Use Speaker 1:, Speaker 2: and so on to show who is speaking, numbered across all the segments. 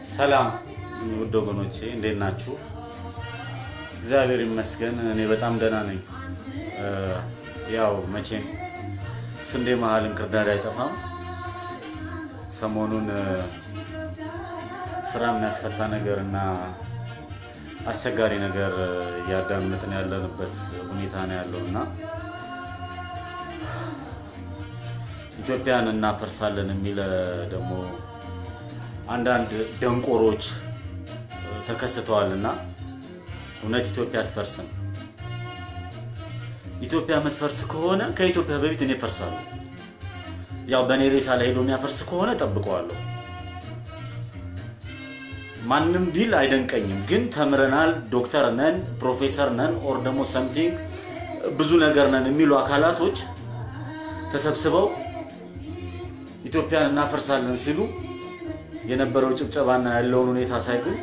Speaker 1: ሰላም ውድ ወገኖቼ እንዴት ናችሁ? እግዚአብሔር ይመስገን እኔ በጣም ደህና ነኝ። ያው መቼም ስንዴ መሃል እንክርዳድ አይጠፋም። ሰሞኑን ስራ የሚያስፈታ ነገርና አስቸጋሪ ነገር ያዳምጥን ያለንበት ሁኔታ ነው ያለውና ኢትዮጵያን እናፈርሳለን የሚል ደግሞ አንዳንድ ደንቆሮች ተከስተዋልና እውነት ኢትዮጵያ አትፈርስም። ኢትዮጵያ የምትፈርስ ከሆነ ከኢትዮጵያ በፊት እኔ ፈርሳለሁ። ያው በኔ ሬሳ ላይ ሄዶ የሚያፈርስ ከሆነ ጠብቀዋለሁ። ማንንም ቢል አይደንቀኝም። ግን ተምረናል፣ ዶክተር ነን፣ ፕሮፌሰር ነን ኦር ደግሞ something ብዙ ነገር ነን የሚሉ አካላቶች ተሰብስበው ኢትዮጵያን እናፈርሳለን ሲሉ የነበረው ጭብጨባና ያለውን ሁኔታ ሳይሆን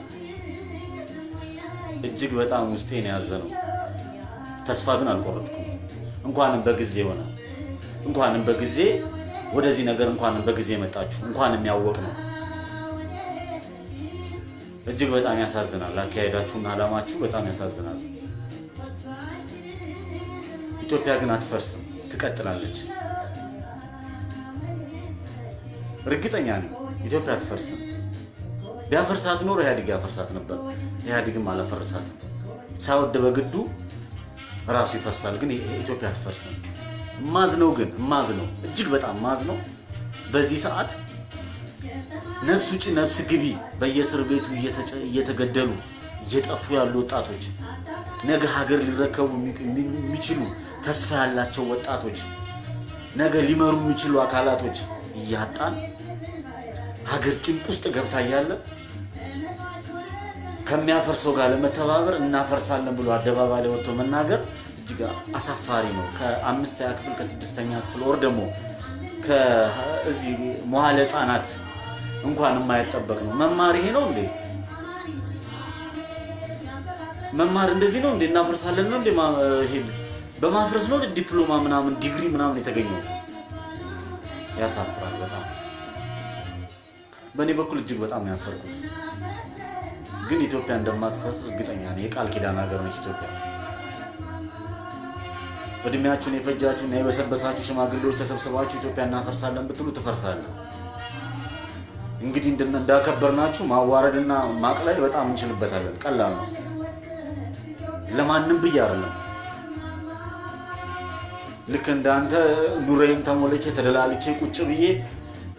Speaker 1: እጅግ በጣም ውስጤን ያዘነው። ተስፋ ግን አልቆረጥኩም። እንኳንም በጊዜ ሆነ፣ እንኳንም በጊዜ ወደዚህ ነገር እንኳንም በጊዜ መጣችሁ፣ እንኳንም ያወቅ ነው። እጅግ በጣም ያሳዝናል። አካሄዳችሁና አላማችሁ በጣም ያሳዝናል። ኢትዮጵያ ግን አትፈርስም፣ ትቀጥላለች። እርግጠኛ ነኝ ኢትዮጵያ አትፈርስም። ቢያፈርሳት ኖሮ ኢህአዴግ ያፈርሳት ነበር። ኢህአዴግም አላፈርሳትም። ሳይወድ በግዱ ራሱ ይፈርሳል። ግን ኢትዮጵያ አትፈርስም። ማዝነው እጅግ በጣም ማዝነው። በዚህ ሰዓት ነፍስ ውጪ ነፍስ ግቢ በየእስር ቤቱ እየተገደሉ እየጠፉ ያሉ ወጣቶች፣ ነገ ሀገር ሊረከቡ የሚችሉ ተስፋ ያላቸው ወጣቶች፣ ነገ ሊመሩ የሚችሉ አካላቶች እያጣን ሀገር ጭንቅ ውስጥ ገብታ ያለ ከሚያፈርሰው ጋር ለመተባበር እናፈርሳለን ብሎ አደባባይ ላይ ወጥቶ መናገር እጅግ አሳፋሪ ነው። ከ5ኛ ክፍል ከ6ኛ ክፍል ወር ደግሞ ከዚህ መዋለ ህፃናት እንኳን የማይጠበቅ ነው። መማር ይሄ ነው እንዴ? መማር እንደዚህ ነው እንዴ? እናፈርሳለን ነው እንዴ? ሄድ በማፍረስ ነው ዲፕሎማ ምናምን ዲግሪ ምናምን የተገኘው? ያሳፍራል በጣም። በኔ በኩል እጅግ በጣም ያፈርኩት። ግን ኢትዮጵያ እንደማትፈርስ እርግጠኛ ነኝ። የቃል ኪዳን ሀገር ነች ኢትዮጵያ። እድሜያችሁን የፈጃችሁና የበሰበሳችሁ ሽማግሌዎች ተሰብስባችሁ ኢትዮጵያ እናፈርሳለን ብትሉ ትፈርሳለህ። እንግዲህ እንዳከበርናችሁ ማዋረድና ማቅለል በጣም እንችልበታለን። ቀላል ነው። ለማንም ብዬ አይደለም። ልክ እንዳንተ ኑሬም ተሞለቼ ተደላልቼ ቁጭ ብዬ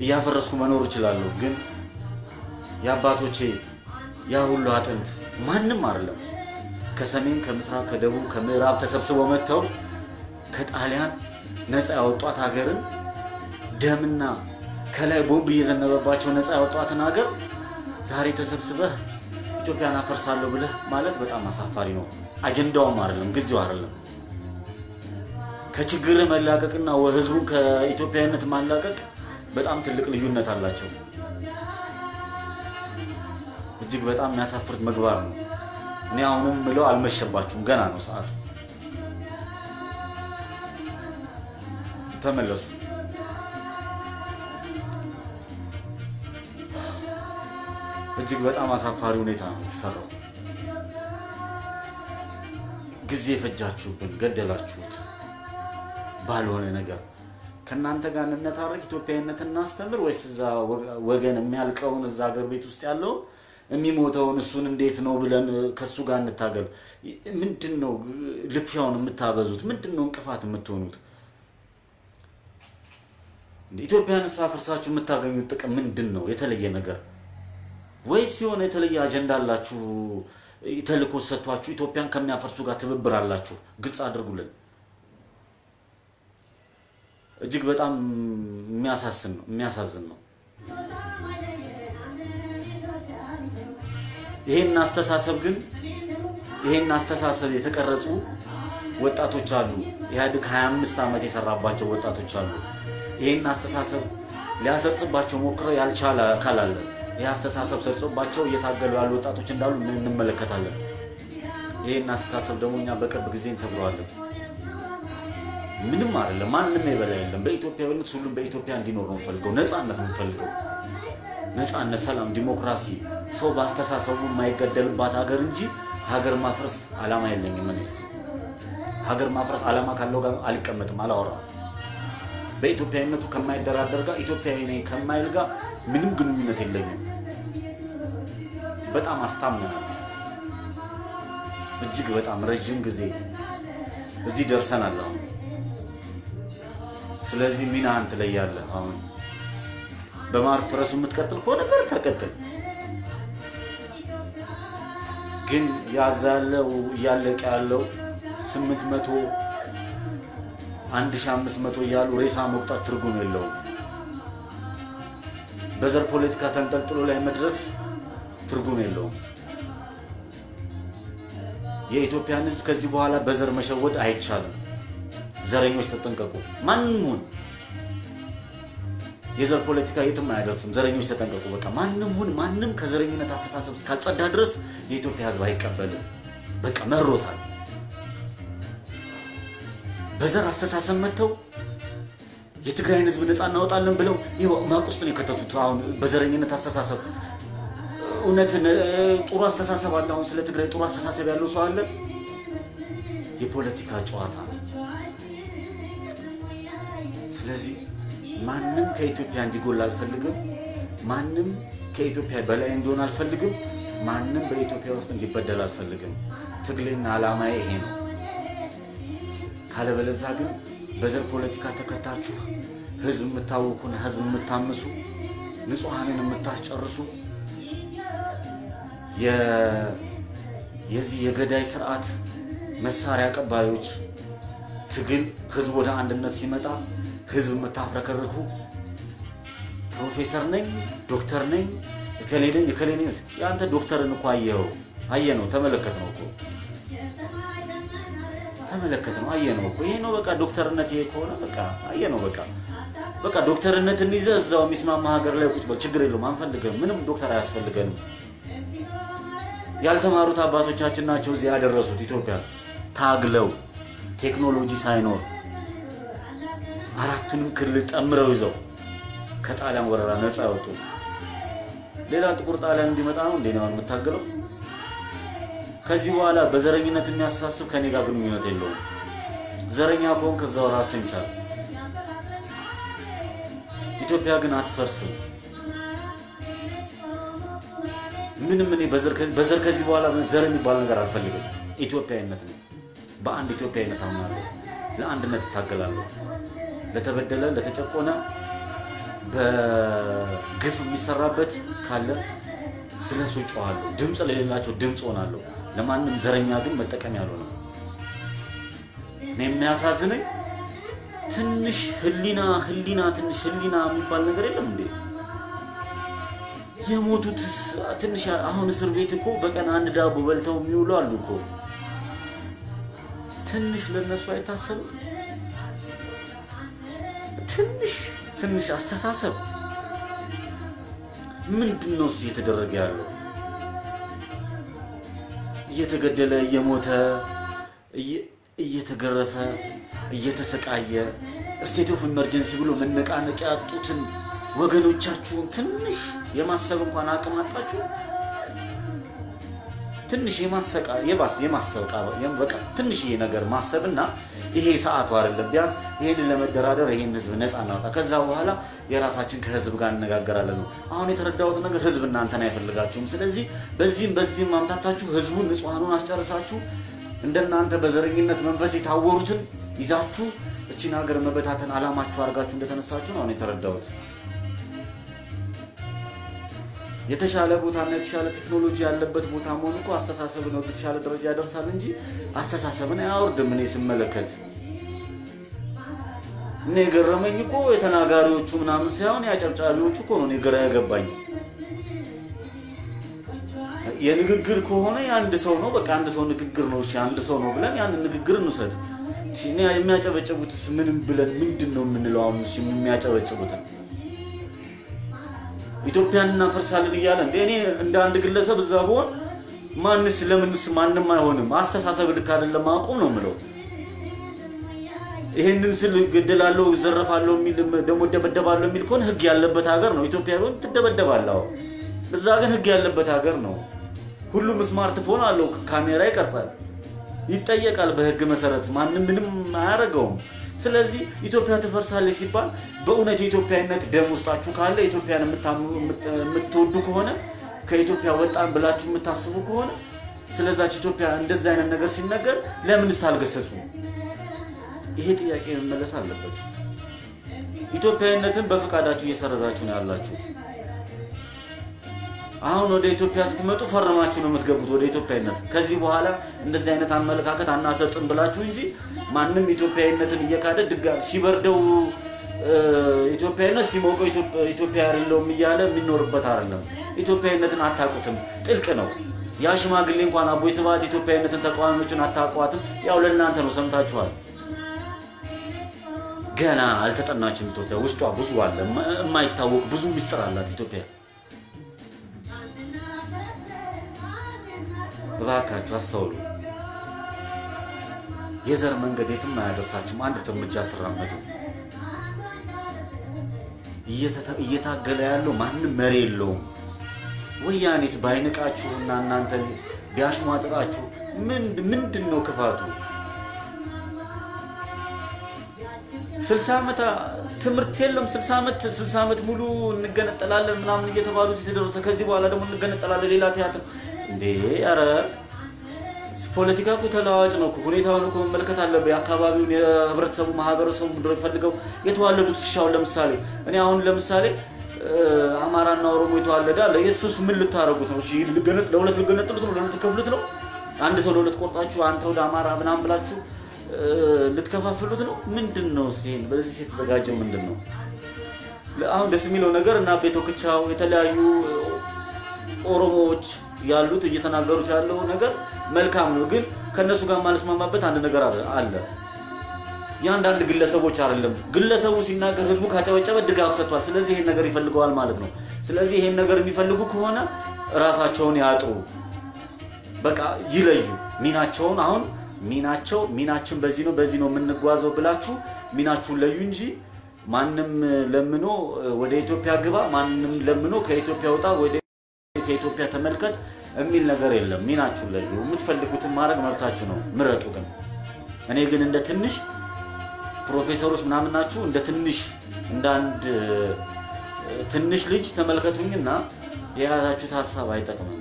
Speaker 1: ያፈረስኩ መኖር ይችላል። ግን ያባቶቼ ያ ሁሉ አጥንት ማንንም አይደለም ከሰሜን ከምስራቅ ከደቡብ ከምዕራብ ተሰብስበው መተው ከጣሊያን ነፃ ያወጧት ሀገርን ደምና ከላይ ቦምብ እየዘነበባቸው ነፃ ያወጧትን ሀገር ዛሬ ተሰብስበህ ኢትዮጵያን አፈርሳለሁ ብለህ ማለት በጣም አሳፋሪ ነው። አጀንዳውም አይደለም፣ ጊዜው አይደለም። ከችግር መላቀቅና ህዝቡን ከኢትዮጵያዊነት ማላቀቅ በጣም ትልቅ ልዩነት አላቸው። እጅግ በጣም የሚያሳፍር ምግባር ነው። እኔ አሁንም ምለው አልመሸባችሁም፣ ገና ነው ሰዓቱ። ተመለሱ። እጅግ በጣም አሳፋሪ ሁኔታ ነው ተሰራው። ጊዜ ፈጃችሁብን፣ ገደላችሁት ባልሆነ ነገር። ከናንተ ጋር እንነታረክ ኢትዮጵያዊነትን እናስተምር ወይስ እዛ ወገን የሚያልቀውን እዛ ሀገር ቤት ውስጥ ያለው የሚሞተውን እሱን እንዴት ነው ብለን ከሱ ጋር እንታገል? ምንድነው ልፍያውን የምታበዙት? ምንድነው እንቅፋት የምትሆኑት? ኢትዮጵያን አፈርሳችሁ የምታገኙት ጥቅም ምንድነው? የተለየ ነገር ወይስ የሆነ የተለየ አጀንዳ አላችሁ? ተልእኮ ሰጥቷችሁ ኢትዮጵያን ከሚያፈርሱ ጋር ትብብር አላችሁ? ግልጽ አድርጉልን። እጅግ በጣም የሚያሳዝን ነው። ይሄን አስተሳሰብ የተቀረጹ ወጣቶች አሉ። ኢህአዴግ 25 ዓመት የሰራባቸው ወጣቶች አሉ። ይሄን አስተሳሰብ ሊያሰርጽባቸው ሞክረው ያልቻለ አካል አለ። ይሄ አስተሳሰብ ሰርጾባቸው እየታገሉ ያሉ ወጣቶች እንዳሉ እንመለከታለን። ይሄን አስተሳሰብ ደግሞ እኛ በቅርብ ጊዜ እንሰብረዋለን። ምንም አይደለም። ማንንም የበላይ የለም። በኢትዮጵያዊነት ሁሉም በኢትዮጵያ እንዲኖር ነው ፈልገው ነፃነት ነው ፈልገው ነፃነት፣ ሰላም፣ ዲሞክራሲ፣ ሰው ባስተሳሰቡ የማይገደልባት ሀገር እንጂ ሀገር ማፍረስ ዓላማ የለኝም እኔ ሀገር ማፍረስ ዓላማ ካለው ጋር አልቀመጥም አላወራም በኢትዮጵያዊነቱ ከማይደራደር ጋር ኢትዮጵያዊ ነኝ ከማይል ጋር ምንም ግንኙነት የለኝም በጣም አስታምናለሁ እጅግ በጣም ረጅም ጊዜ እዚህ ደርሰናል አሁን ስለዚህ ሚና አንተ ላይ ያለ አሁን በማፍረሱ የምትቀጥል ከሆነ በር ተቀጥል ግን ያዛለው ያለቀ ያለው 800 1500 ያሉ ሬሳ መቁጠር ትርጉም የለውም በዘር ፖለቲካ ተንጠልጥሎ ላይ መድረስ ትርጉም የለውም የኢትዮጵያን ህዝብ ከዚህ በኋላ በዘር መሸወድ አይቻልም ዘረኞች ተጠንቀቁ ማንንም የዘር ፖለቲካ የትም አይደርስም ዘረኞች ተጠንቀቁ በቃ ማንንም ከዘረኝነት አስተሳሰብ ካልጸዳ ድረስ የኢትዮጵያ ህዝብ አይቀበልም በቃ መሮታል በዘር አስተሳሰብ መተው የትግራይን ህዝብ ነፃ እናወጣለን ብለው ይሄው ማቁስት ነው ከተቱት አሁን በዘረኝነት አስተሳሰብ እውነት ጥሩ አስተሳሰብ አለ አሁን ስለ ትግራይ ጥሩ አስተሳሰብ ያለው ሰው አለ የፖለቲካ ጨዋታ ስለዚህ ማንንም ከኢትዮጵያ እንዲጎል አልፈልግም ማንንም ከኢትዮጵያ በላይ እንዲሆን አልፈልግም ማንንም በኢትዮጵያ ውስጥ እንዲበደል አልፈልግም ትግልና ዓላማዬ ይሄ ነው ካለበለዚያ ግን በዘር ፖለቲካ ተከታችሁ ህዝብ የምታውቁና ህዝብ የምታምሱ ንጹሃንን የምታስጨርሱ የዚህ የገዳይ ስርዓት መሳሪያ ቀባዮች ትግል ህዝብ ወደ አንድነት ሲመጣ ህዝብ የምታፍረከርኩ ፕሮፌሰር ነኝ ዶክተር ነኝ ከሌለኝ ያንተ ዶክተርን እኮ አየነው ተመለከተነው እኮ ይሄ ነው በቃ ዶክተርነት ይሄ ከሆነ በቃ አየነው በቃ ዶክተርነትን ይዘህ እዛው ሚስማማ ሀገር ላይ ቁጭ በል ችግር የለውም አንፈልግም ምንም ዶክተር አያስፈልገንም ያልተማሩት አባቶቻችን ናቸው እዚህ ያደረሱት ኢትዮጵያ ታግለው ቴክኖሎጂ ሳይኖር አራቱንም ክልል ጠምረው ይዘው ከጣሊያን ወረራ ነፃ ያወጡ ሌላ ጥቁር ጣሊያን እንዲመጣ ነው እንደናው የምታገለው ከዚህ በኋላ በዘረኝነት የሚያሳስብ ከኔ ጋር ግንኙነት የለውም ዘረኛ ከሆነ ከዛው ራስን ቻል ኢትዮጵያ ግን አትፈርስም ምንም እኔ በዘር ከዚህ በኋላ ዘር የሚባል ነገር አልፈልግም ኢትዮጵያዊነት ነው በአንድ ኢትዮጵያዊነት አምናለሁ ለአንድነት ታገላለሁ ለተበደለ ለተጨቆነ በግፍ የሚሰራበት ካለ ስለሱ ጮሃለሁ ድምጽ ለሌላቸው ድምጽ ሆናለሁ ለማንም ዘረኛ ግን መጠቀም ያልሆነ እኔ የሚያሳዝነኝ ትንሽ ህሊና የሚባል ነገር የለም እንዴ የሞቱት ትንሽ አሁን እስር ቤት እኮ በቀን አንድ ዳቦ በልተው የሚውሉ አሉ እኮ ትንሽ ለነሱ አይታሰብም ትንሽ አስተሳሰብ ምንድነው እየተደረገ ያለው እየተገደለ እየሞተ እየተገረፈ እየተሰቃየ ስቴት ኦፍ ኢመርጀንሲ ብሎ መነቃነቅ ያጡትን ወገኖቻችሁን ትንሽ የማሰብ እንኳን አቅም አጣችሁ ትንሽ የማሰቃ በቃ ትንሽ ነገር ማሰብና ይሄ ሰዓቱ አይደለም ቢያንስ ይሄንን ለመደራደር ይሄን ህዝብ ነፃ እናውጣ ከዛ በኋላ የራሳችን ከህዝብ ጋር እንነጋገራለን ነው አሁን የተረዳሁት ነገር ህዝብ እናንተን አይፈልጋችሁም ስለዚህ በዚህም ማምታታችሁ ህዝቡን ንጹሃኑን አስጨርሳችሁ እንደናንተ በዘረኝነት መንፈስ የታወሩትን ይዛችሁ እቺን ሀገር መበታተን አላማችሁ አርጋችሁ እንደተነሳችሁ ነው የተረዳሁት የተሻለ ቦታና የተሻለ ቴክኖሎጂ ያለበት ቦታ መሆኑ እኮ አስተሳሰብን ወደ ተሻለ ደረጃ ያደርሳል እንጂ አስተሳሰብን አያወርድም እኔ ስመለከት እኔ ገረመኝ እኮ የተናጋሪዎቹ ምናምን ሳይሆን ያጨብጫቢዎቹ እኮ ነው እኔ ግራ ያገባኝ የንግግር ከሆነ አንድ ሰው ነው በቃ አንድ ሰው ንግግር ነው እሺ አንድ ሰው ነው ብለን ያን ንግግር እንውሰድ እኔ የሚያጨበጭቡትስ ምንም ብለን ምንድነው የምንለው አሁን እሺ የሚያጨበጭቡት ኢትዮጵያንና ፈርሳልን ይያለ እኔ እንደ አንድ ግለሰብ ዘቦን ማንስ ለምንስ ማንንም አይሆንም አስተሳሰብ ልክ አይደለም አቆም ነው ምለው ይሄንን ስል ገደላለው ዘረፋለው የሚል ደሞ ደበደባለው የሚል ኮን ህግ ያለበት ሀገር ነው ኢትዮጵያ ቢሆን ትደበደባለው እዛ ግን ህግ ያለበት ሀገር ነው ሁሉም ስማርትፎን አለው ካሜራ ይቀርጻል ይጠየቃል በህግ መሰረት ማንንም ምንም አያረጋውም ስለዚህ ኢትዮጵያ ተፈርሳለች ሲባል በእውነት ኢትዮጵያዊነት ደም ውስጣችሁ ካለ ኢትዮጵያን የምትወዱ ከሆነ ከኢትዮጵያ ወጣን ብላችሁ የምታስቡ ከሆነ ስለዛች ኢትዮጵያ እንደዛ አይነት ነገር ሲነገር ለምንስ አልገሰጹ ይሄ ጥያቄ መመለስ አለበት ኢትዮጵያዊነትን በፍቃዳችሁ እየሰረዛችሁ ነው ያላችሁት አሁን ወደ ኢትዮጵያ ስትመጡ ፈርማችሁ ነው የምትገቡት ወደ ኢትዮጵያዊነት ከዚህ በኋላ እንደዚህ አይነት አመለካከት አናሰርጽም ብላችሁ እንጂ ማንንም ኢትዮጵያዊነትን እየካደ ድጋሚ ሲበርደው ኢትዮጵያዊነት ሲሞቀው ኢትዮጵያ አይደለም እያለ የሚኖርበት አይደለም ኢትዮጵያዊነትን አታቁትም ጥልቅ ነው ያ ሽማግሌ እንኳን አቦይ ስብሐት ኢትዮጵያዊነትን ተቋማዎችን አታቋትም ያው ለእናንተ ነው ሰምታችኋል ገና አልተጠናችም ኢትዮጵያ ውስጧ ብዙ አለ የማይታወቅ ብዙ ሚስጥር አላት ኢትዮጵያ ባካችሁ አስተውሉ የዘር መንገድ የትም አያደርሳችሁም አንድ እርምጃ ተራመዱ እየታገለ ያለው ማንንም መሪ የለውም ወያኔስ ባይንቃችሁና እናንተ ቢያሽሟጥጣችሁ ምንድነው ክፋቱ 60 ዓመት ትምርት የለም 60 ዓመት ሙሉ እንገነጠላለን ምናምን እየተባሉ ሲተደረሰ ከዚህ በኋላ ደግሞ እንገነጠላለን ሌላ ቲያትር እንዴ አረ ፖለቲካው ተለዋዋጭ ነው ሁኔታውን መመልከት አለበት የአካባቢውን የህብረተሰቡ ማህበረሰቡ ምድር ፈልገው የተዋለዱት ሲሻው ለምሳሌ እኔ አሁን ለምሳሌ አማራና ኦሮሞ የተዋለዳል ኢየሱስ ምን ልታረጉት ነው እሺ ለሁለት ልገነጥሉት ነው ለሁለት ከፍሉት ነው አንድ ሰው ለሁለት ቆርጣችሁ አንተ ወደ አማራ ምናምን ብላችሁ ልትከፋፍሉት ነው ምንድነው ሲል በዚህ የተዘጋጀው ምንድነው አሁን ደስ የሚለው ነገር እና ቤቶክቻው የተለያዩ ኦሮሞዎች ያሉት እየተናገሩት ያለው ነገር መልካም ነው ግን ከነሱ ጋር ማለስማማበት አንድ ነገር አለ ያንዳንድ ግለሰቦች አይደለም ግለሰቡ ሲናገር ህዝቡ ካጨበጨበ ድጋፍ ሰጥቷል ስለዚህ ይሄን ነገር ይፈልገዋል ማለት ነው ስለዚህ ይሄን ነገር የሚፈልጉ ከሆነ ራሳቸውን ያጥሩ በቃ ይለዩ ሚናቸውን አሁን ሚናችን በዚህ ነው የምንጓዘው ብላችሁ ሚናችሁን ለዩ እንጂ ማንንም ለምኖ ወደ ኢትዮጵያ ግባ ማንንም ለምኖ ከኢትዮጵያ ወጣ ወደ ከኢትዮጵያ ተመልከት የሚል ነገር የለም ሚናችሁን ለዩ የምትፈልጉትን ማድረግ መብታችሁ ነው ምረጡ ግን እኔ ግን እንደ ትንሽ ፕሮፌሰሮች ምናምን ናችሁ እንደ ትንሽ እንዳንድ ትንሽ ልጅ ተመልከቱኝና የያዛችሁት ሐሳብ አይጠቅምም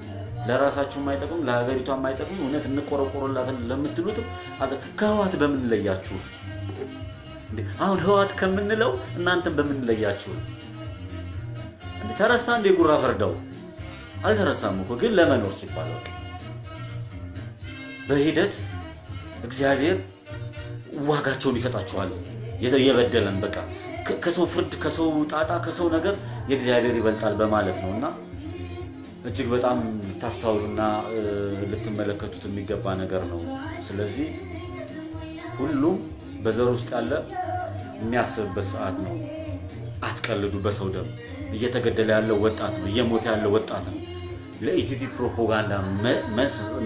Speaker 1: ለራሳችሁም አይጠቅም ለሀገሪቷም አይጠቅም እውነት እንቆረቆረላትን ለምትሉት ከህዋት በምን ለያችሁ እንዴ አሁን ህዋት ከምንለው እናንተም በምን ለያችሁ እንዴ ተረሳ እንዴ ጉራ ፈርዳው አልተረሳም እኮ ግን ለመኖር ሲባል በሂደት እግዚአብሔር ዋጋቸውን ይሰጣቸዋል የበደለን በቃ ከሰው ፍርድ ከሰው ጣጣ ከሰው ነገር የእግዚአብሔር ይበልጣል በማለት ነውና እጅግ በጣም ልታስተውሉና ልትመለከቱት የሚገባ ነገር ነው ስለዚህ ሁሉም በዘር ውስጥ ያለ የሚያስብበት ሰዓት ነው አትቀልዱ በሰው ደም እየተገደለ ያለው ወጣት ነው እየሞተ ያለው ወጣት ነው ለኢቲቪ ፕሮፓጋንዳ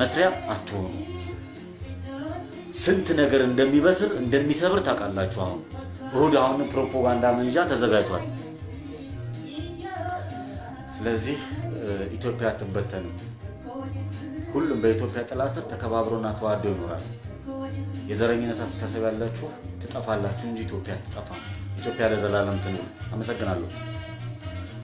Speaker 1: መስሪያ አትሆኑ ስንት ነገር እንደሚበስር እንደሚሰብር ታውቃላችሁ አሁን ፕሮፓጋንዳ መንጃ ተዘጋጅቷል ስለዚህ ኢትዮጵያ አትበተንም ሁሉም በኢትዮጵያ ጥላ ስር ተከባብሮና ተዋዶ ይኖራል የዘረኝነት አስተሳሰብ ያላችሁ ትጠፋላችሁ እንጂ ኢትዮጵያ አትጠፋም ኢትዮጵያ ለዘላለም ትኑር አመሰግናለሁ